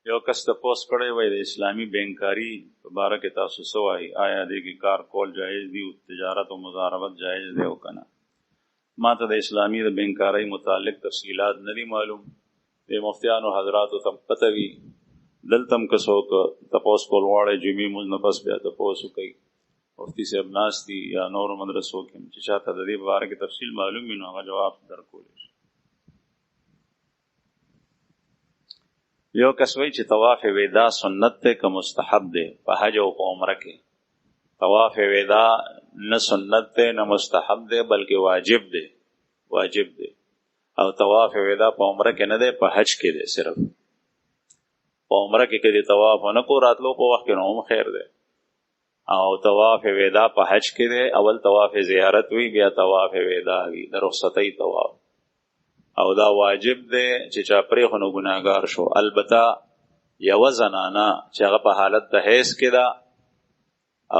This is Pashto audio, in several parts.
یو کس تپوس کړی وای د اسلامي بینکاري په باره کې تاسو څه وایي؟ آیا دې کې کار کول جایز دي او تجارت او مضاربت جایز دی او که نه؟ ما ته د اسلامي د بینکارۍ متعلق تفصیلات نه دي معلوم. د مفتیانو حضراتو ته پته وي. دلته هم که څوک تپوس کول غواړي جمعې لمونځ نه پس بیا تپوس وکړي. مفتي صاحب ناست دي یا نورو مدرسو کې چې چاته د دې په باره کې تفصیل معلوم وي نو هغه جواب درکولی شي. یو کس وایي چې طواف ودا سنت دی که مستحب دی په حج او په عمره کې؟ طواف ودا نه سنت دی نه مستحب دی بلکې واجب دی. واجب دی. او طواف ودا په عمره کې نه دی، په حج کې دی. صرف په عمره کې کدی طواف نه کو راتلو په وخت کې نو هم خیر دی. او طواف ودا په حج کې دی. اول طواف زیارت وی بیا طواف ودا وی د رخصتۍ طواف. او دا واجب دی چې چا پرېښو نو ګناهګار شو. البته یوه زنانه چې هغه په حالت د حیض کې ده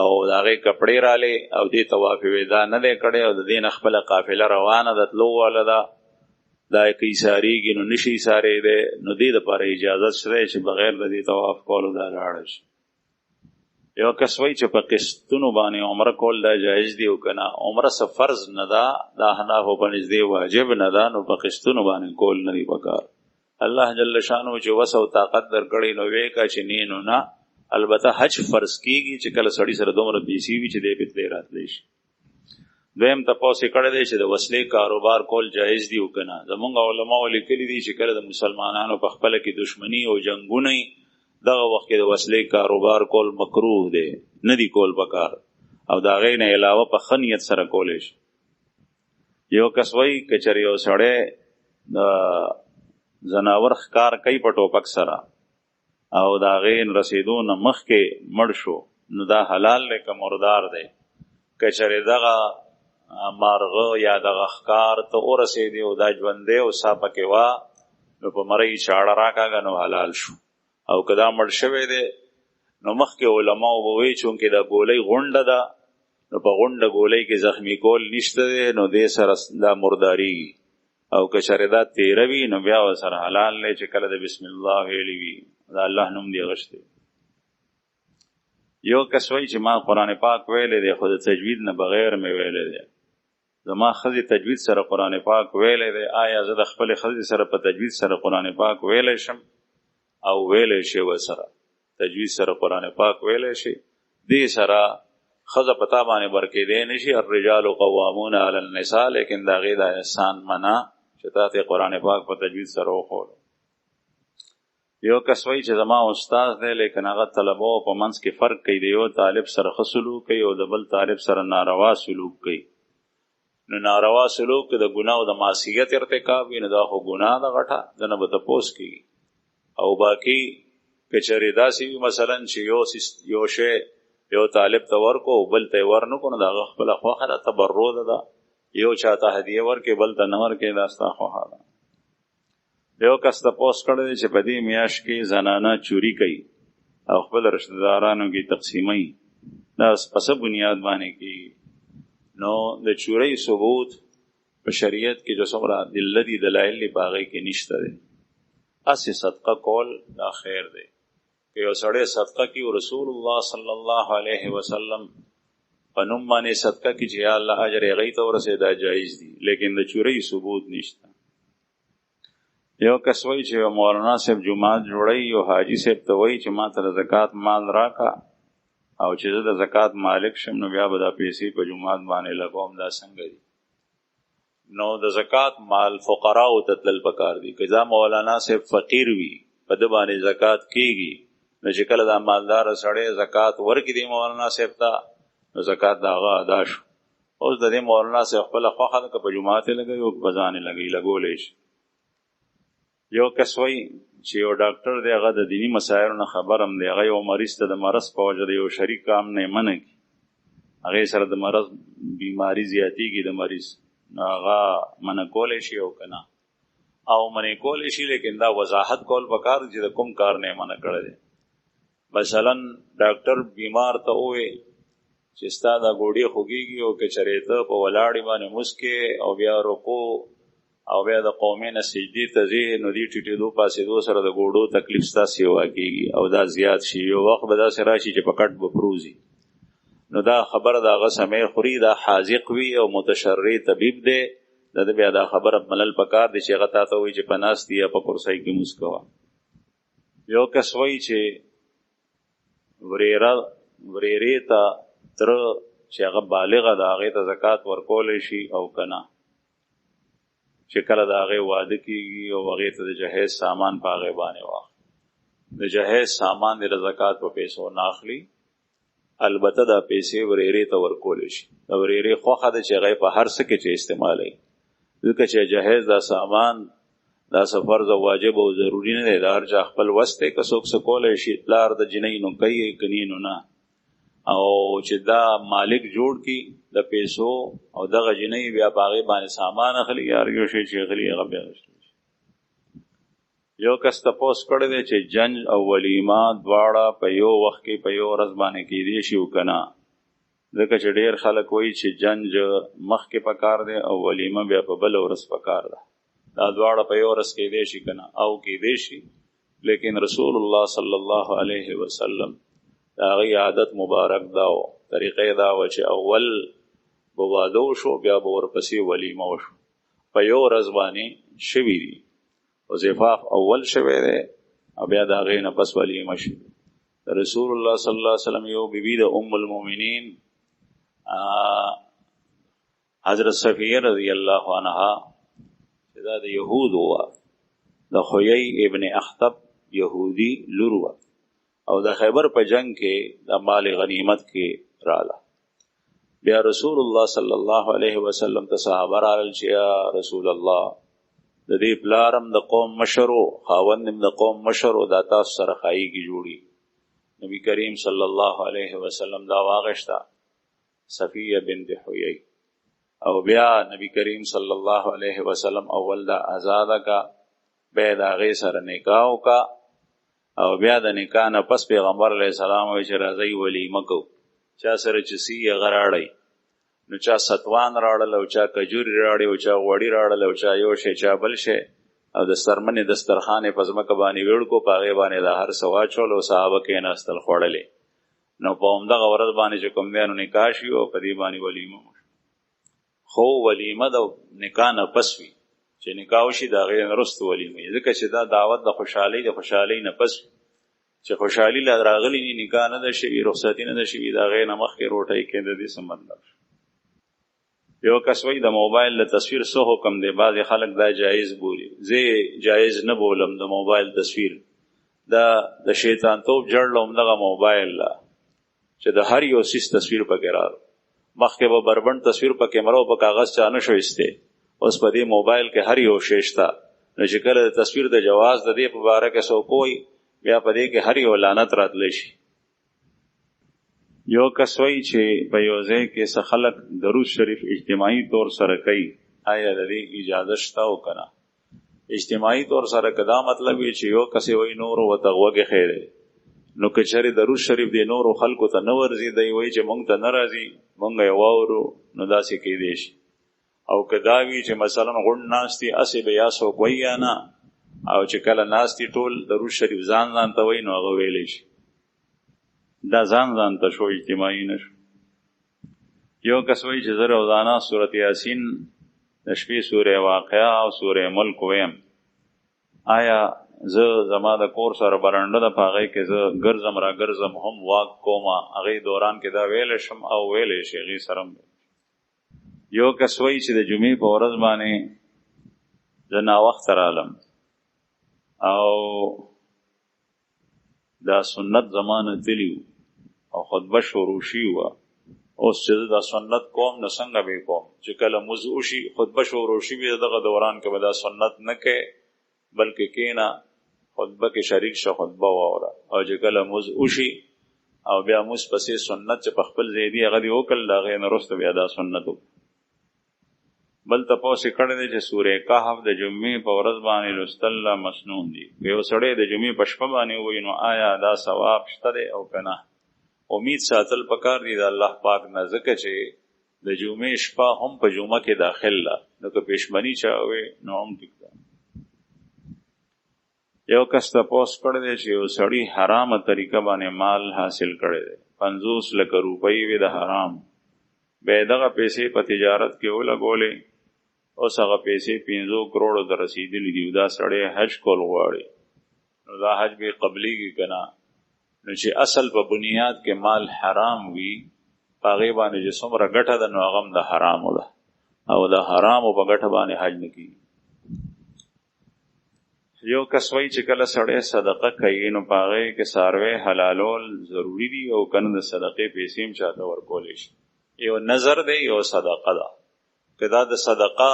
او د هغې کپړې رالی او دې طواف ودا نه دی کړی او د دې نه خپله قافله روانه ده تلو واله ده، دا که ایساریږي نو نشي ایسارېدی، نو دې دپاره اجازت شته چې بغیر د دې طواف کولو دا لاړه شي. یو کس وایي چې په قسطونو باندې عمره کول دا جایز دی او که نه؟ عمره څه فرض نه ده، دا حنافو په نزدې واجب نه ده، نو په قسطونو باندې کول نه دی پکار. الله جل شانو چې وس او طاقت درکړی نو ویې کا چې نه نو نه. البته حج فرض کیږي چې کله سړي سره دومره پیسې وي چې دی پې تللی راتلی شي. دویم تپوس یې کړی دی چې د وسلې کاروبار کول جایز دی او که نه؟ زمونږ علماو لیکلي دي چې کله د مسلمانانو په خپله کې دشمني او جنګونه دغه وخت کې د وسلې کاروبار کول مکروه دی، نه دی کول پکار، او د هغې نه علاوه په ښه نیت سره کولی شي. یو کس وایي که چېرې یو سړی د ځناور ښکار کوي په ټوپک سره او د هغې رسېدو نه مخکې مړ شو نو دا حلال دی که مردار دی؟ که چېرې دغه مارغه یا دغه ښکار ته ورسېدی او دا ژوندی او سا پکې وه نو په مرۍ چاړه راکاږه نو حلال شو. او که دا مړ شوی دی نو مخکې علماو به وایي چونکې دا ګولۍ غونډه ده نو په غونډه ګولۍ کې زخمي کول نشته دی نو دې سره دا مرداریږي. او که چېرې دا تیره وي نو بیا ورسره حلال دی چې کله د بسم الله ویلي وي دا الله نوم دی غشتی. یو کس وایي چې ما قرآن پاک ویلی دی خو د تجوید نه بغیر مې ویلی دی. زما ښځې تجوید سره قرآن پاک ویلی دی، آیا زه د خپلې ښځې سره په تجوید سره قرآن پاک ویلی شم؟ او ویلی شي ورسره تجوید سره قرآن پاک ویلی شي. دې سره ښځه په تا باندې برکېدی نه شي. الرجال قوامون علی النساء، لیکن د هغې دا احسان منه چې تا ته قرآن پاک په تجوید سره وښولو. یو کس وایي چې زما استاد دی لیکن هغه طلباو په منځ کې فرق کوي، د یو طالب سره ښه سلوک کوي او د بل طالب سره ناروا سلوک کوي. نو ناروا سلوک د ګناه او د معصیت ارتکاب وي نو دا خو ګناه ده غټه، ده نه به تپوس کېږي. او باقي که چېرې داسې وي مثلا چې یو شی یو طالب ته ورکو او بل ته یې ورنکړو نو د هغه خپله خوښه ده، تبرع ده. یو چا ته هدیه ورکړې بل ته نه ورکړې دا ستا خوښه ده. یو کس تپوس کړی دی چې په دې میاشت کې زنانه چوري کوي او خپل رشته دارانو کې تقسیموي، دا په څه بنیاد باندې کېږي؟ نو د چورۍ ثبوت په شریعت کې جو څومره ادله دي دلایل دي په هغې کې نشته دی. هسې صدقه کول دا خیر دی. که یو سړی صدقه کي او رسول الله صلی الله علیه وسلم په نوم باندې صدقه کي چې یا الله اجر هغې ته ورسې دا جایز دي، لیکن د چورۍ ثبوت نشته. یو کس وایي چې یو مولانا صاحب جومات جوړوي، یو حاجي صاحب ته وایي چې ما ته د زکات مال راکړه او چې زه د زکات مالک شم نو بیا به دا پیسې په جومات باندې لګوم. دا څنګه دي؟ نو د زکات مال فقراو ته تلل پکار دي. که دا مولانا صاحب فقیر وي په ده باندې زکات کېږي نو چې کله دا مالدار سړی زکات ورکړي دی مولانا صاحب ته نو زکات د هغه ادا شو. اوس د دې مولانا صاحب خپله خوښه ده که په جومات یې لګوي او په ځان یې لګوي، لګولی شي. یو کس وایي چې یو ډاکټر دی هغه د دیني مسایلو نه خبر هم دی، هغه یو مریض ته د مرض په وجه د یو شریک کام نه یې منع کړي، هغې سره د مرض بیماري زیاتېږي د مریض، نو هغه منع کولی شي او که نه؟ او منع کولی شي لیکن دا وضاحت کول پکار دی چې د کوم کار نه یې منع کړی دی. مثلا ډاکټر بیمار ته ووایي چې ستا دا ګوډې خوږېږي او که چېرې ته په ولاړې باندې مسکې او بیا رکو او بیا د قومینه سجدې ته ځې نو دې ټیټېدو پاسېدو سره د ګوډو تکلیف ستاسې واقعېږي او دا زیات شي. یو وخت به داسې راشي چې په کټ به پروزي. نو دا خبره د هغه سمې خوري، دا حاذق وي او متشرع طبیب دی، د بیا دا خبره منل پکار دی چې هغه تا ته وایي چې په ناستې یا په کرسۍ کې مونځ کوه. یو کس وایي چې ورېرې ته تره چې هغه بالغه ده هغې ته زکات ورکولی شي او که نه، چې کله د هغې واده کېږي او هغې ته د جهیز سامان په هغې باندې واخلي. د جهیز سامان د زکات په پیسو نه اخلي، البته دا پیسې ورېرې ته ورکولی شي. د ورېرې خوښه ده چې هغې په هر څه کې چې استعمالوي، ځکه چې جهیز دا سامان دا فرض او واجب او ضروري نه دی، دا هر چا خپل وس دی. که څوک څه کولی شي پلار د جنۍ نو کوي، که نو نه. او چې دا مالک جوړ کی د پیسو او دغه جنۍ بیا په هغې باندې سامان اخلي، یار یو شی چې اخلي هغه بیا اخلي. یو کس تپوس کړی دی چې جنج او ولیمه دواړه په یو وخت کې په یو ورځ باندې کېدی شي او که نه، ځکه چې ډېر خلک وایي چې جنج مخکې پکار دی او ولیمه بیا په بله ورځ پکار ده. دا دواړه په یو ورځ کېدی شي که نه، او کېدی شي، لیکن رسول الله صلی الله علیه وسلم د هغې عادت مبارک دا و، طریقې دا و چې اول به واده وشو بیا به ورپسې ولیمه وشو. په یو ورځ باندې شوي دي او زفاف اول شوی دی او بیا د هغې نه پس ولیمه شي. رسول الله صلی الله علیه وسلم یو بیبي د ام المؤمنین حضرت صفیه رضی الله عنها چې دا د یهودو وه، د خویی ابن اخطب یهودي لور وه او د خیبر په جنگ کې د مال غنیمت کې راله. بیا رسول الله صلی الله علیه وسلم ته صحابه رالل چې یا رسول الله د دې پلارم د قوم مشر و، خاوندم د قوم مشر و، دا تاسو سره خایږي جوړي. نبی کریم صلی الله علیه وسلم دا واغشتا صفیه بنت حیی او بیا نبی کریم صلی الله علیه وسلم اول دا آزاده کا، بیا د هغې سره نکاح وکړه او بیا د نکاح نه پس پیغمبر علیه السلام وایي چې راځئ ولیمه کوو. چا سره چې سی هغه راړئ، نو چا ستوان راړل او چا کجوري راړي او چا غوړي راړل او چا یو شی چا بل شی، او د څرمنې دسترخوان یې په ځمکه باندې ویړ کو، په هغې باندې دا هر څه واچول او صحابه کېناستل خوړلې. نو په همدغه ورځ باندې چې کوم دی نو نکاح شي او په دې باندې ولیمه وشي. خو ولیمه د نکاح نه پس وي، چې نکاح وشي د هغې نه وروسته ولیمه وي، ځکه چې دا دعوت د خوشحالۍ نه پس وي، چې خوشحالي لا راغلي وي، نکاح نه ده شوي، رخصتي نه ده شوي، د هغې نه مخکې روټۍ کې د دې څه مطلب شي. یو کس وایي د موبایل د تصویر څه حکم دی؟ بعضې خلک دا جایز بولي، زه جایز نه بولم د موبایل تصویر. دا د شیطانتوب جړله همدغه موبایل ده چې د هر یو څیز تصویر پکې راغله. مخکې به بربند تصویر په کیمرا او په کاغذ چا نه شو ایستی، اوس په دې موبایل کې هر یو شی شته. نو چې کله د تصویر د جواز د دې په باره کې څوک وایي، بیا په دې کې هر یو لعنت راتلی شي. یو کس وایي چې په یو ځای کې څه خلک درود شریف اجتماعي طور سره کوي، آیا د دې اجازه شته او که نه؟ اجتماعي طور سره که دا مطلب وي چې یو کس یې وایي نورو ورته غوږ ایښی دی، نو که چېرې درود شریف دی نورو خلکو ته نه ورځي، دی وایي چې موږ ته نه راځي، موږ یې واورو، نو داسې کیدی شي. او که دا وي چې مثلا غونډ ناست دي هسې به یا څوک وایي یا نه، او چې کله ناست دي ټول درود شریف ځان ته وایي، نو هغه ویلی شي. دا ځان ته شو، اجتماعي نه شو. یو کس وایي چې زه روزانه سورت یاسین د شپې سورې واقعه او سورې ملک ویم، آیا زه زما د کور سره برنډه ده، په هغې کې زه ګرځم را ګرځم هم واک کوم، هغې دوران کې دا ویلی شم او ویلی شي هغې سره هم. یو کس وایي چې د جمعې په ورځ باندې زه ناوخته رالم او دا سنت زمانه تلي او خطبه شروع شي وه، اوس چې زه دا سنت کوم نو څنګه به کوم؟ چې کله مونځ وشي خطبه شروع شي وي، دغه دوران کې به دا سنت نه کوې، بلکې کېنه خطبه کې شریک شه، خطبه واوره، او چې کله مونځ وشي او بیا مونځ پسې سنت چې په خپل ځای دی هغه دې وکړل، د هغې نه وروسته بیا دا سنت وکړه. بل تپوس یې کړی دی چې سورې کهف د جمعې په ورځ باندې لوستل مسنون دي. یو سړی د جمعې په شپه باندې ووایي نو آیا دا ثواب شته دی او که نه؟ امید ساتل پکار دي د الله پاک نه، ځکه چې د جمعې شپه هم په جمعه کې داخل ده، نو که پېشمني چا وې نو هم ټیک ده. یو کس تپوس کړی دی چې یو سړي حرامه طریقه باندې مال حاصل کړی دی، 50 لک روپۍ وې د حرام، بیا یې دغه پیسې په تجارت کې ولګولې، اوس هغه پیسې 50 کروڑو ته رسېدلي دي، دا سړی حج کول غواړي، نو دا حج به قبلېږي که نه؟ نو چې اصل په بنیاد کې مال حرام وي، په هغې باندې چې څومره ګټه ده نو هغه هم د حرامو ده، او د حرامو په ګټه باندې حج نه کېږي. یو کس وایي چې کله سړی صدقه کوي نو په هغې کې څاروی حلالول ضروري دي، او که نه د صدقې پیسې هم چاته ورکولی شي. یو نظر دی، یو صدقه ده. که دا د صدقه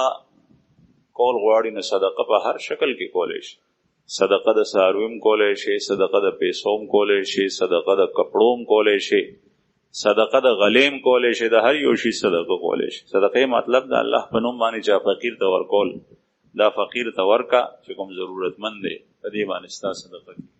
کول غواړي نو صدقه په هر شکل کې کولی شي. صدقه د څاروي هم کولی شي، صدقه د پیسو هم کولی شي، صدقه د کپړو هم کولی شي، صدقه د غلې هم کولی شي، د هر یو شي صدقه کولی شي. صدقې مطلب د الله په نوم باندې چا فقیر ته ورکول، دا فقیر ته ورکا چې کوم ضرورتمند دی، په دې باندې ستا صدقه کوي.